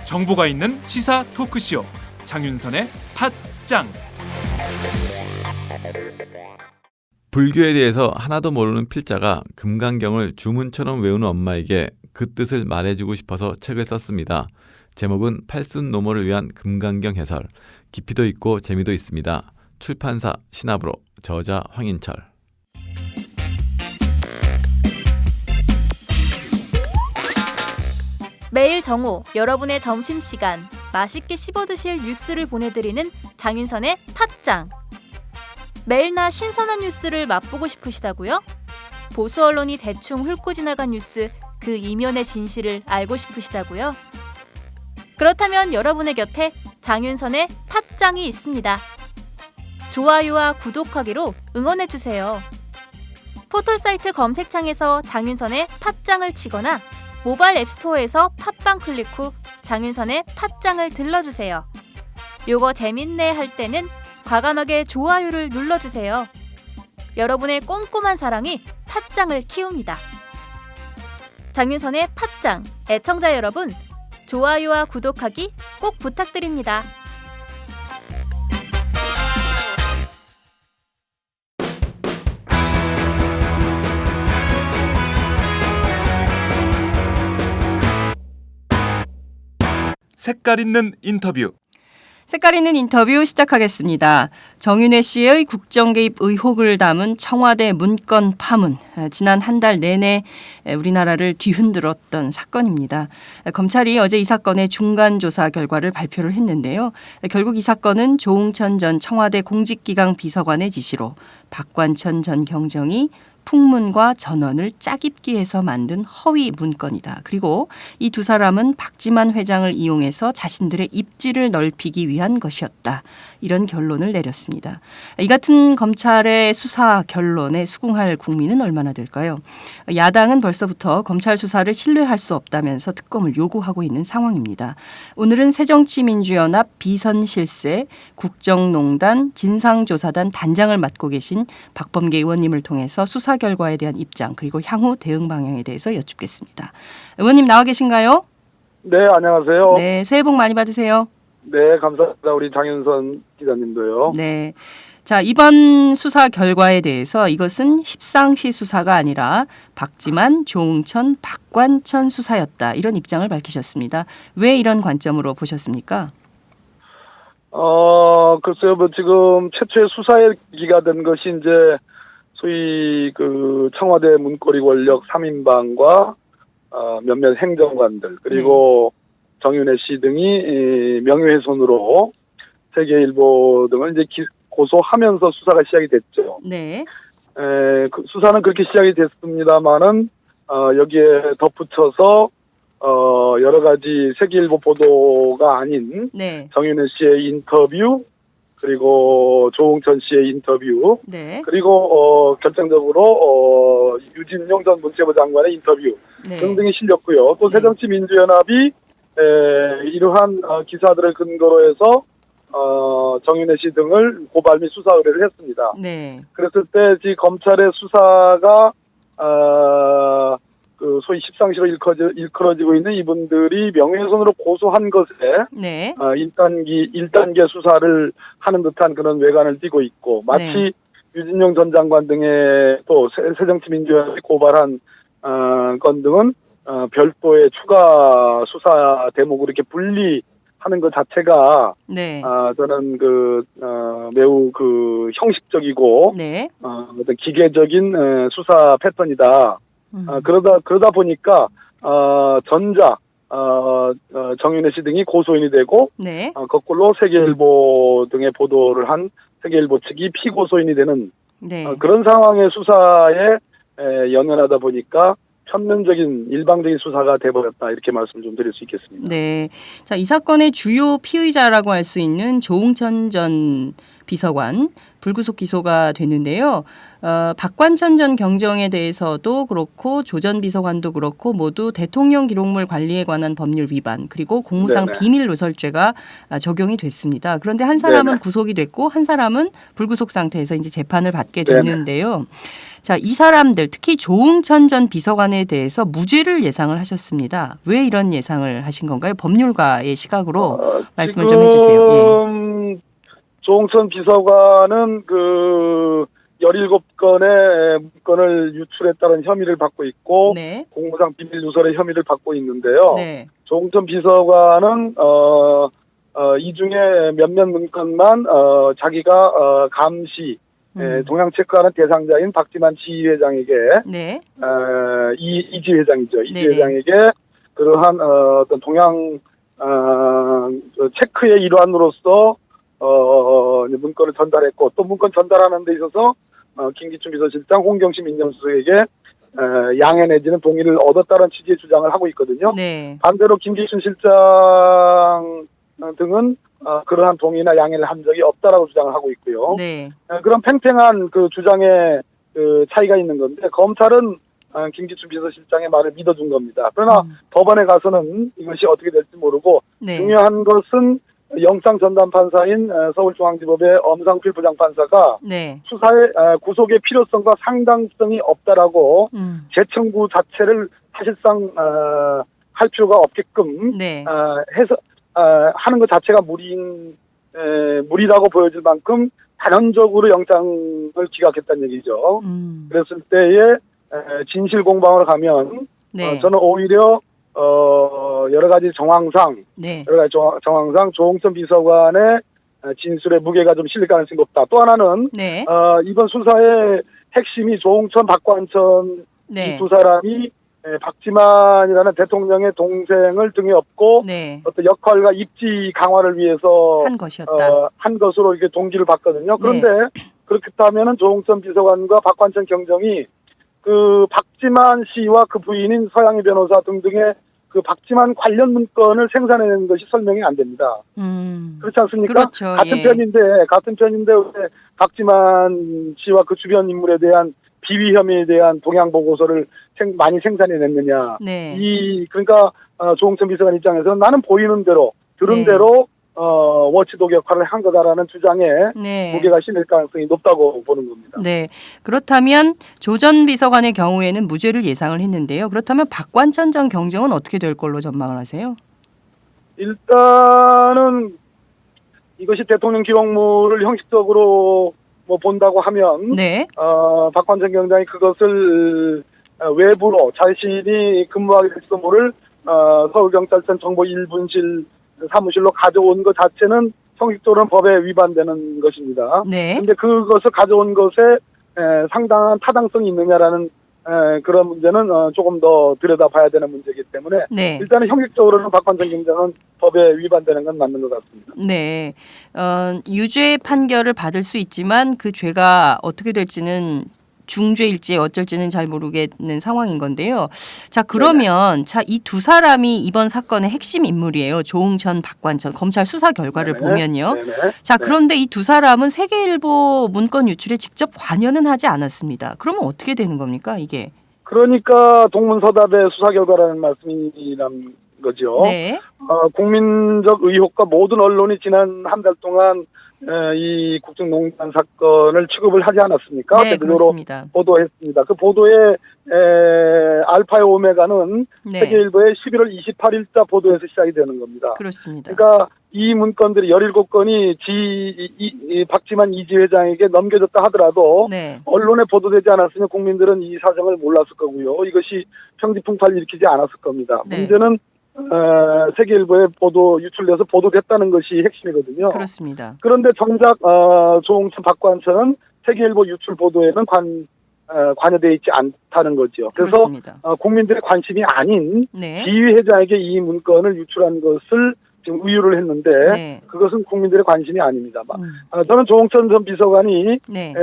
정보가 있는 시사 토크쇼 장윤선의 팟짱. 불교에 대해서 하나도 모르는 필자가 금강경을 주문처럼 외우는 엄마에게 그 뜻을 말해주고 싶어서 책을 썼습니다. 제목은 팔순노모를 위한 금강경 해설. 깊이도 있고 재미도 있습니다. 출판사 신압으로, 저자 황인철. 매일 정오 여러분의 점심시간 맛있게 씹어드실 뉴스를 보내드리는 장윤선의 팟짱. 매일나 신선한 뉴스를 맛보고 싶으시다고요? 보수 언론이 대충 훑고 지나간 뉴스 그 이면의 진실을 알고 싶으시다고요? 그렇다면 여러분의 곁에 장윤선의 팟짱이 있습니다. 좋아요와 구독하기로 응원해주세요. 포털사이트 검색창에서 장윤선의 팟짱을 치거나 모바일 앱스토어에서 팟빵 클릭 후 장윤선의 팟짱을 들러주세요. 요거 재밌네 할 때는 과감하게 좋아요를 눌러주세요. 여러분의 꼼꼼한 사랑이 팟짱을 키웁니다. 장윤선의 팟짱, 애청자 여러분, 좋아요와 구독하기 꼭 부탁드립니다. 색깔 있는 인터뷰. 색깔 있는 인터뷰 시작하겠습니다. 정윤회 씨의 국정 개입 의혹을 담은 청와대 문건 파문. 지난 한 달 내내 우리나라를 뒤흔들었던 사건입니다. 검찰이 어제 이 사건의 중간 조사 결과를 발표를 했는데요. 결국 이 사건은 조응천 전 청와대 공직기강 비서관의 지시로 박관천 전 경정이 풍문과 전언을 짜깁기해서 만든 허위 문건이다. 그리고 이 두 사람은 박지만 회장을 이용해서 자신들의 입지를 넓히기 위한 것이었다. 이런 결론을 내렸습니다. 이 같은 검찰의 수사 결론에 수긍할 국민은 얼마나 될까요? 야당은 벌써부터 검찰 수사를 신뢰할 수 없다면서 특검을 요구하고 있는 상황입니다. 오늘은 새정치민주연합 비선실세 국정농단 진상조사단 단장을 맡고 계신 박범계 의원님을 통해서 수사 결과에 대한 입장 그리고 향후 대응 방향에 대해서 여쭙겠습니다. 의원님 나와 계신가요? 네, 안녕하세요. 네, 새해 복 많이 받으세요. 네, 감사합니다. 우리 장윤선 기자님도요. 네. 자, 이번 수사 결과에 대해서 이것은 십상시 수사가 아니라 박지만, 조응천, 박관천 수사였다. 이런 입장을 밝히셨습니다. 왜 이런 관점으로 보셨습니까? 글쎄요, 지금 최초의 수사기가 된 것이 이제 소위 그 청와대 문고리 권력 3인방과 몇몇 행정관들 그리고 정윤회 씨 등이 명예훼손으로 세계일보 등을 이제 고소하면서 수사가 시작이 됐죠. 네. 그 수사는 그렇게 시작이 됐습니다만은 여기에 덧붙여서 여러 가지 세계일보 보도가 아닌 네. 정윤회 씨의 인터뷰 그리고 조응천 씨의 인터뷰, 네. 그리고 결정적으로 유진용 전 문체부 장관의 인터뷰 네. 등등이 실렸고요. 또 새정치민주연합이 이러한 기사들을 근거로 해서 정윤회 씨 등을 고발 및 수사 의뢰를 했습니다. 네. 그랬을 때 검찰의 수사가 그 소위 십상시로 일컬어지고 있는 이분들이 명예훼손으로 고소한 것에 네. 1단계 수사를 하는 듯한 그런 외관을 띠고 있고 마치 네. 유진용 전 장관 등의 또 새정치민주연합이 고발한 건 등은 별도의 추가 수사 대목으로 이렇게 분리하는 것 자체가 네. 저는 매우 형식적이고 네. 어떤 기계적인 수사 패턴이다. 그러다 보니까 전자 정윤회 씨 등이 고소인이 되고 네. 거꾸로 세계일보 등의 보도를 한 세계일보 측이 피고소인이 되는 네. 그런 상황의 수사에 연연하다 보니까 편면적인 일방적인 수사가 돼버렸다 이렇게 말씀을 좀 드릴 수 있겠습니다. 네. 자, 이 사건의 주요 피의자라고 할 수 있는 조응천 전 비서관 불구속 기소가 됐는데요. 박관천 전 경정에 대해서도 그렇고 조 전 비서관도 그렇고 모두 대통령 기록물 관리에 관한 법률 위반 그리고 공무상 네네. 비밀 누설죄가 적용이 됐습니다. 그런데 한 사람은 네네. 구속이 됐고 한 사람은 불구속 상태에서 이제 재판을 받게 네네. 됐는데요. 자, 이 사람들 특히 조응천 전 비서관에 대해서 무죄를 예상을 하셨습니다. 왜 이런 예상을 하신 건가요? 법률가의 시각으로 말씀을 좀 해주세요. 예. 조응천 비서관은 그 17건의 문건을 유출했다는 혐의를 받고 있고 네. 공무상 비밀 누설의 혐의를 받고 있는데요. 네. 조응천 비서관은 이 중에 몇몇 문건만 자기가 감시 동향 체크하는 대상자인 박지만 지휘회장에게 네. 이지 회장이죠. 이지 네네. 회장에게 그러한 어떤 동향 체크의 일환으로서 문건을 전달했고 또 문건 전달하는 데 있어서 김기춘 비서실장, 홍경심 민정수석에게 양해 내지는 동의를 얻었다는 취지의 주장을 하고 있거든요. 네. 반대로 김기춘 실장 등은 그러한 동의나 양해를 한 적이 없다라고 주장을 하고 있고요. 네. 그런 팽팽한 그 주장의 그 차이가 있는 건데 검찰은 김기춘 비서실장의 말을 믿어준 겁니다. 그러나 법원에 가서는 이것이 어떻게 될지 모르고 네. 중요한 것은 영장 전담 판사인 서울중앙지법의 엄상필 부장판사가 네. 수사의 구속의 필요성과 상당성이 없다라고 재청구 자체를 사실상 할 필요가 없게끔 네. 해서 하는 것 자체가 무리라고 보여질 만큼 단언적으로 영장을 기각했다는 얘기죠. 그랬을 때에 진실 공방으로 가면 네. 저는 오히려 여러 가지 정황상 네. 조응천 비서관의 진술의 무게가 좀 실릴 가능성이 높다. 또 하나는 네. 이번 수사의 핵심이 조응천, 박관천 네. 이 두 사람이 박지만이라는 대통령의 동생을 등에 업고 네. 어떤 역할과 입지 강화를 위해서 한 것이었다. 한 것으로 이렇게 동기를 받거든요. 그런데 그렇다면은 조응천 비서관과 박관천 경정이 그 박지만 씨와 그 부인인 서양희 변호사 등등의 그 박지만 관련 문건을 생산해낸 것이 설명이 안 됩니다. 그렇지 않습니까? 그렇죠. 같은 예. 편인데 왜 박지만 씨와 그 주변 인물에 대한 비위 혐의에 대한 동향 보고서를 많이 생산해냈느냐. 네. 그러니까 조응천 비서관 입장에서는 나는 보이는 대로 들은 네. 대로 워치독 역할을 한 거다라는 주장에 네. 무게가 실릴 가능성이 높다고 보는 겁니다. 네. 그렇다면 조 전 비서관의 경우에는 무죄를 예상을 했는데요. 그렇다면 박관천 전 경정은 어떻게 될 걸로 전망을 하세요? 일단은 이것이 대통령 기록물을 형식적으로 본다고 하면 네. 박관천 경장이 그것을 외부로 자신이 근무하게 될지도 모를 서울경찰청 정보 1분실 사무실로 가져온 것 자체는 형식적으로는 법에 위반되는 것입니다. 네. 그런데 그것을 가져온 것에 상당한 타당성이 있느냐라는 그런 문제는 조금 더 들여다봐야 되는 문제이기 때문에 네. 일단은 형식적으로는 박관천 경장은 법에 위반되는 건 맞는 것 같습니다. 네. 유죄 판결을 받을 수 있지만 그 죄가 어떻게 될지는 중죄일지 어쩔지는 잘 모르겠는 상황인 건데요. 자, 그러면 이 두 사람이 이번 사건의 핵심 인물이에요. 조응천, 박관천. 검찰 수사 결과를 네네. 보면요. 네네. 자, 네. 그런데 이 두 사람은 세계일보 문건 유출에 직접 관여는 하지 않았습니다. 그러면 어떻게 되는 겁니까, 이게? 그러니까 동문서답의 수사 결과라는 말씀이란 거죠. 네. 국민적 의혹과 모든 언론이 지난 한 달 동안 이 국정농단 사건을 취급을 하지 않았습니까? 네, 그렇습니다. 보도했습니다. 그 보도의 알파의 오메가는 네. 세계일보의 11월 28일자 보도에서 시작이 되는 겁니다. 그렇습니다. 그러니까 이 문건들이 17건이 박지만 이지 회장에게 넘겨졌다 하더라도 네. 언론에 보도되지 않았으면 국민들은 이 사정을 몰랐을 거고요. 이것이 평지풍파를 일으키지 않았을 겁니다. 네. 문제는 세계일보에 유출돼서 보도됐다는 것이 핵심이거든요. 그렇습니다. 그런데 정작 조응천, 박관천은 세계일보 유출 보도에는 관여되어 있지 않다는 거죠. 그래서 그렇습니다. 국민들의 관심이 아닌 네. 지휘회장에게 이 문건을 유출한 것을 지금 의유를 했는데 네. 그것은 국민들의 관심이 아닙니다. 저는 조응천 전 비서관이 네.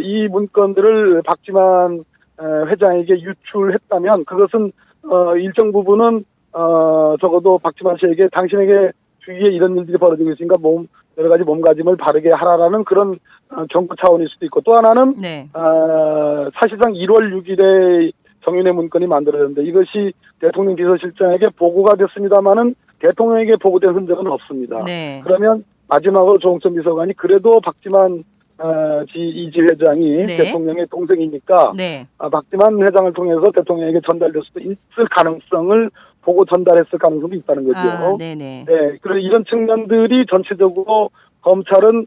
이 문건들을 박지만 회장에게 유출했다면 그것은 일정 부분은 적어도 박지만 씨에게 당신에게 주위에 이런 일들이 벌어지고 있으니까 여러 가지 몸가짐을 바르게 하라라는 그런 경고 차원일 수도 있고 또 하나는 네. 사실상 1월 6일에 정윤회 문건이 만들어졌는데 이것이 대통령 비서실장에게 보고가 됐습니다마는 대통령에게 보고된 흔적은 없습니다. 네. 그러면 마지막으로 조홍천 비서관이 그래도 박지만 이지 회장이 네. 대통령의 동생이니까 네. 박지만 회장을 통해서 대통령에게 전달될 수도 있을 가능성을 보고 전달했을 가능성도 있다는 거죠. 네네. 네, 그래서 이런 측면들이 전체적으로 검찰은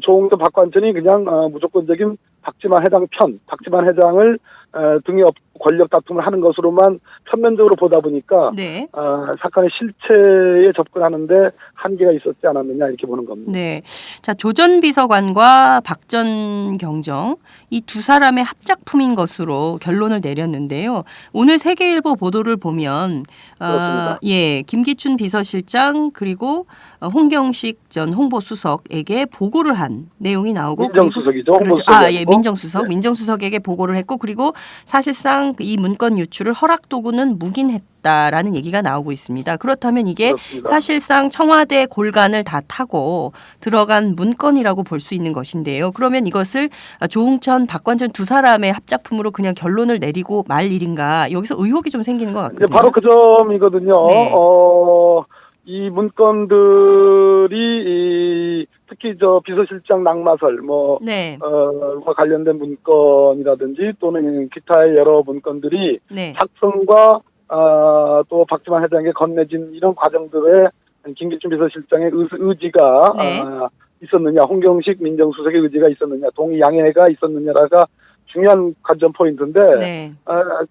조홍천 박관천이 그냥 무조건적인 박지만 회장을 등에 업고 권력 다툼을 하는 것으로만 편면적으로 보다 보니까 네. 사건의 실체에 접근하는데 한계가 있었지 않았느냐 이렇게 보는 겁니다. 네. 자, 조 전 비서관과 박 전 경정 이 두 사람의 합작품인 것으로 결론을 내렸는데요. 오늘 세계일보 보도를 보면 그렇습니다. 김기춘 비서실장 그리고 홍경식 전 홍보수석에게 보고를 한 내용이 나오고 민정수석이죠. 그렇죠. 홍보수석이 아니고. 민정수석. 네. 민정수석에게 보고를 했고 그리고 사실상 이 문건 유출을 허락 도구는 묵인했다라는 얘기가 나오고 있습니다. 그렇다면 이게 그렇습니다. 사실상 청와대 골간을 다 타고 들어간 문건이라고 볼 수 있는 것인데요. 그러면 이것을 조홍천, 박관천 두 사람의 합작품으로 그냥 결론을 내리고 말 일인가? 여기서 의혹이 좀 생기는 것 같거든요. 바로 그 점이거든요. 네. 이 문건들이 특히 비서실장 낙마설 네. 과 관련된 문건이라든지 또는 기타의 여러 문건들이 네. 작성과 또 박지만 회장에게 건네진 이런 과정들에 김기춘 비서실장의 의지가 네. 있었느냐, 홍경식 민정수석의 의지가 있었느냐, 동의 양해가 있었느냐가 중요한 관전 포인트인데 네.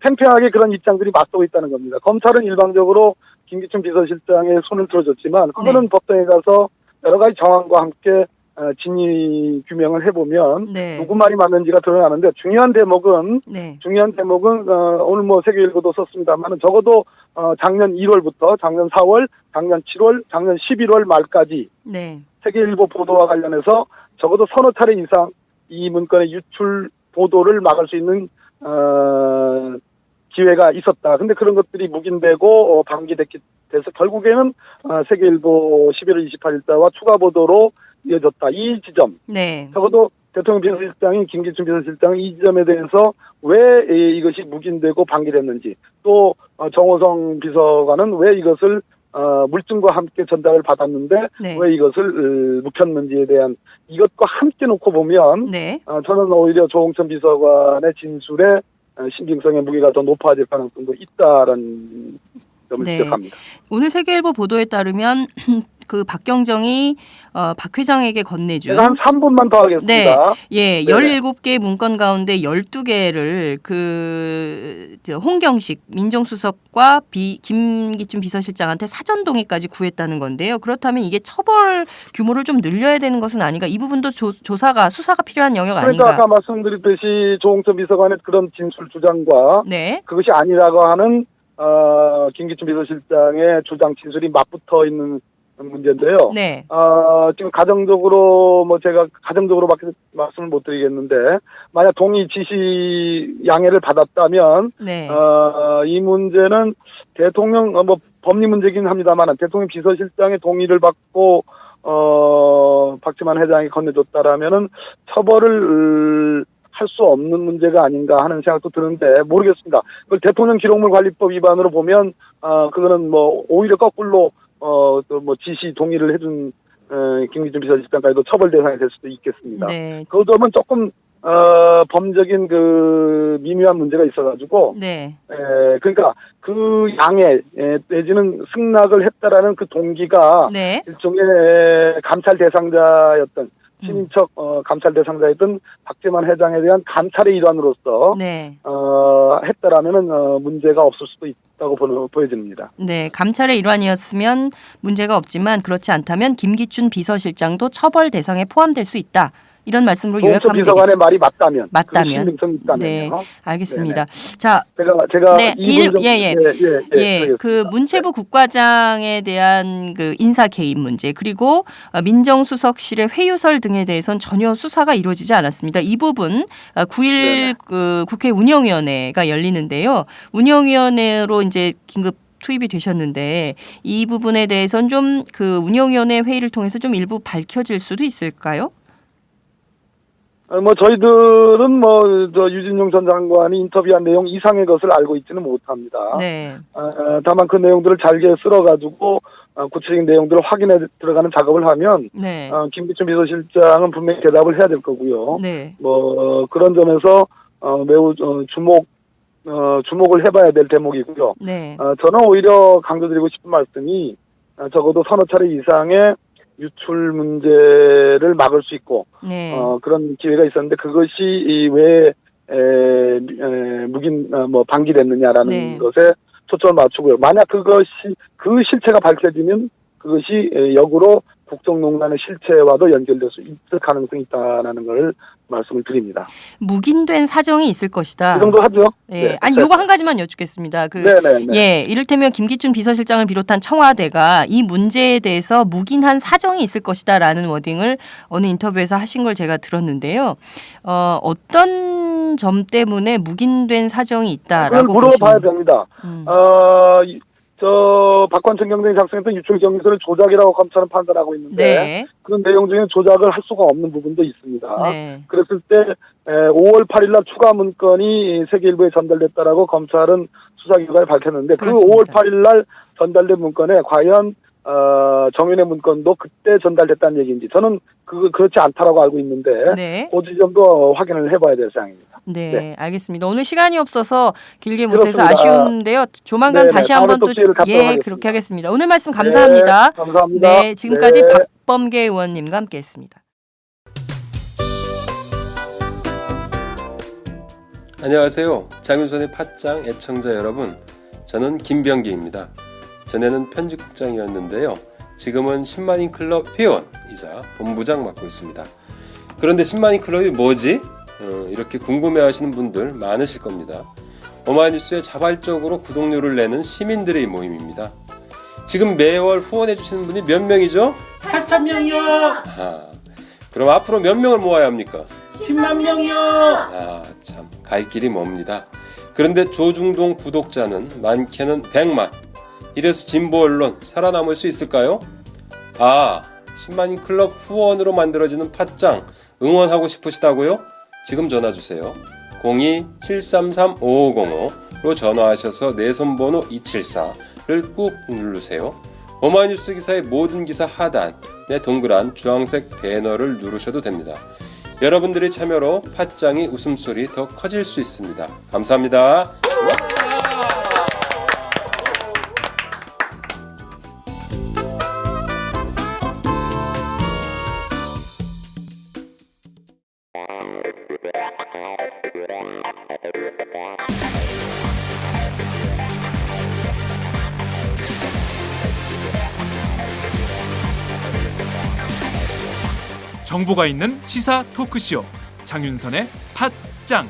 팽팽하게 그런 입장들이 맞서고 있다는 겁니다. 검찰은 일방적으로 김기춘 비서실장의 손을 들어줬지만 그거는 네. 법정에 가서 여러 가지 정황과 함께 진위 규명을 해보면 네. 누구 말이 맞는지가 드러나는데 중요한 대목은 네. 오늘 세계일보도 썼습니다만 적어도 작년 1월부터 작년 4월, 작년 7월, 작년 11월 말까지 네. 세계일보 보도와 관련해서 적어도 서너 차례 이상 이 문건의 유출 보도를 막을 수 있는 기회가 있었다. 근데 그런 것들이 묵인되고 방기돼서 결국에는 세계일보 11월 28일자와 추가 보도로 이어졌다. 이 지점. 네. 적어도 대통령 비서실장인 김기춘 비서실장은 이 지점에 대해서 왜 이것이 묵인되고 방기됐는지 또 정호성 비서관은 왜 이것을 물증과 함께 전달을 받았는데 네. 왜 이것을 묵혔는지에 대한 이것과 함께 놓고 보면 네. 저는 오히려 조홍천 비서관의 진술에 신빙성의 무게가 더 높아질 가능성도 있다라는 점을 네. 지적합니다. 오늘 세계일보 보도에 따르면 그 박경정이 박 회장에게 건네준 제가 한 3분만 더 하겠습니다. 네. 예, 네네. 17개의 문건 가운데 12개를 홍경식 민정수석과 김기춘 비서실장한테 사전 동의까지 구했다는 건데요. 그렇다면 이게 처벌 규모를 좀 늘려야 되는 것은 아닌가? 이 부분도 수사가 필요한 영역 그러니까 아닌가? 아까 말씀드렸듯이 조홍천 비서관의 그런 진술 주장과 네. 그것이 아니라고 하는 김기춘 비서실장의 주장 진술이 맞붙어 있는 문제인데요. 네. 지금 가정적으로 제가 가정적으로밖에 말씀을 못 드리겠는데 만약 동의 지시 양해를 받았다면 네. 이 문제는 대통령 법리 문제긴 합니다만 대통령 비서실장의 동의를 받고 박지만 회장이 건네줬다라면은 처벌을 할 수 없는 문제가 아닌가 하는 생각도 드는데 모르겠습니다. 그걸 대통령 기록물 관리법 위반으로 보면 그거는 오히려 거꾸로 지시 동의를 해준 김기춘 비서실장까지도 처벌 대상이 될 수도 있겠습니다. 네. 그 점은 조금 범적인 미묘한 문제가 있어가지고 네. 그러니까 그 양해 내지는 승낙을 했다라는 그 동기가 네. 일종의 감찰 대상자였던 친인척 감찰 대상자였던 박지만 회장에 대한 감찰의 일환으로서 네. 했다라면은 문제가 없을 수도 있다고 보여집니다. 네, 감찰의 일환이었으면 문제가 없지만 그렇지 않다면 김기춘 비서실장도 처벌 대상에 포함될 수 있다. 이런 말씀으로 요약하면 비서관의 되겠죠. 말이 맞다면. 맞다면. 신빙성이 있다면요. 네, 알겠습니다. 자, 제가 네, 그 문체부 국과장에 대한 그 인사 개입 문제 그리고 민정수석실의 회유설 등에 대해서는 전혀 수사가 이루어지지 않았습니다. 이 부분 9일 그 국회 운영위원회가 열리는데요. 운영위원회로 이제 긴급 투입이 되셨는데 이 부분에 대해서는 좀 그 운영위원회 회의를 통해서 좀 일부 밝혀질 수도 있을까요? 뭐 저희들은 저 유진용 전 장관이 인터뷰한 내용 이상의 것을 알고 있지는 못합니다. 네. 다만 그 내용들을 잘게 쓸어가지고 구체적인 내용들을 확인해 들어가는 작업을 하면 네. 김기춘 비서실장은 분명히 대답을 해야 될 거고요. 네. 뭐 그런 점에서 매우 주목을 해봐야 될 대목이고요. 네. 저는 오히려 강조드리고 싶은 말씀이 적어도 서너 차례 이상의 유출 문제를 막을 수 있고 네. 그런 기회가 있었는데 그것이 왜 묵인 방기됐느냐라는 네. 것에 초점을 맞추고요. 만약 그것이 그 실체가 밝혀지면 그것이 역으로 국정농단의 실체와도 연결될 수 있을 가능성이 있다라는 걸 말씀을 드립니다. 묵인된 사정이 있을 것이다. 그 정도 하죠. 예. 네. 아니 요거 한 가지만 여쭙겠습니다. 네네네. 예, 이를테면 김기춘 비서실장을 비롯한 청와대가 이 문제에 대해서 묵인한 사정이 있을 것이다라는 워딩을 어느 인터뷰에서 하신 걸 제가 들었는데요. 어떤 점 때문에 묵인된 사정이 있다라고 그걸 물어봐야 보시는? 됩니다. 저 박관천 경쟁이 작성했던 유출 경위서를 조작이라고 검찰은 판단하고 있는데 네. 그런 내용 중에 조작을 할 수가 없는 부분도 있습니다. 네. 그랬을 때 5월 8일 날 추가 문건이 세계일보에 전달됐다라고 검찰은 수사 결과에 밝혔는데 그렇습니다. 그 5월 8일 날 전달된 문건에 과연 정윤의 문건도 그때 전달됐다는 얘기인지 저는 그렇지 않다라고 알고 있는데 네. 그 지점도 확인을 해봐야 될 사항입니다. 네, 네. 알겠습니다. 오늘 시간이 없어서 길게 못해서 그렇습니다. 아쉬운데요. 조만간 네네, 다시 다음에 한번 또 또 기회를 갖도록 하겠습니다. 그렇게 하겠습니다. 오늘 말씀 감사합니다. 네, 감사합니다. 네, 지금까지 네. 박범계 의원님과 함께했습니다. 안녕하세요. 장윤선의 팟짱 애청자 여러분. 저는 김병기입니다. 전에는 편집국장이었는데요. 지금은 10만인 클럽 회원이자 본부장 맡고 있습니다. 그런데 10만인 클럽이 뭐지? 이렇게 궁금해하시는 분들 많으실 겁니다. 오마이뉴스에 자발적으로 구독료를 내는 시민들의 모임입니다. 지금 매월 후원해주시는 분이 몇 명이죠? 8,000명이요. 아, 그럼 앞으로 몇 명을 모아야 합니까? 10만 명이요. 아, 참, 갈 길이 멉니다. 그런데 조중동 구독자는 많게는 100만. 이래서 진보 언론 살아남을 수 있을까요? 아, 10만인 클럽 후원으로 만들어지는 팟짱 응원하고 싶으시다고요? 지금 전화주세요. 02-733-5505로 전화하셔서 내 손번호 274를 꾹 누르세요. 오마이뉴스 기사의 모든 기사 하단에 동그란 주황색 배너를 누르셔도 됩니다. 여러분들의 참여로 팟짱이 웃음소리 더 커질 수 있습니다. 감사합니다. 정보가 있는 시사 토크쇼 장윤선의 팟짱.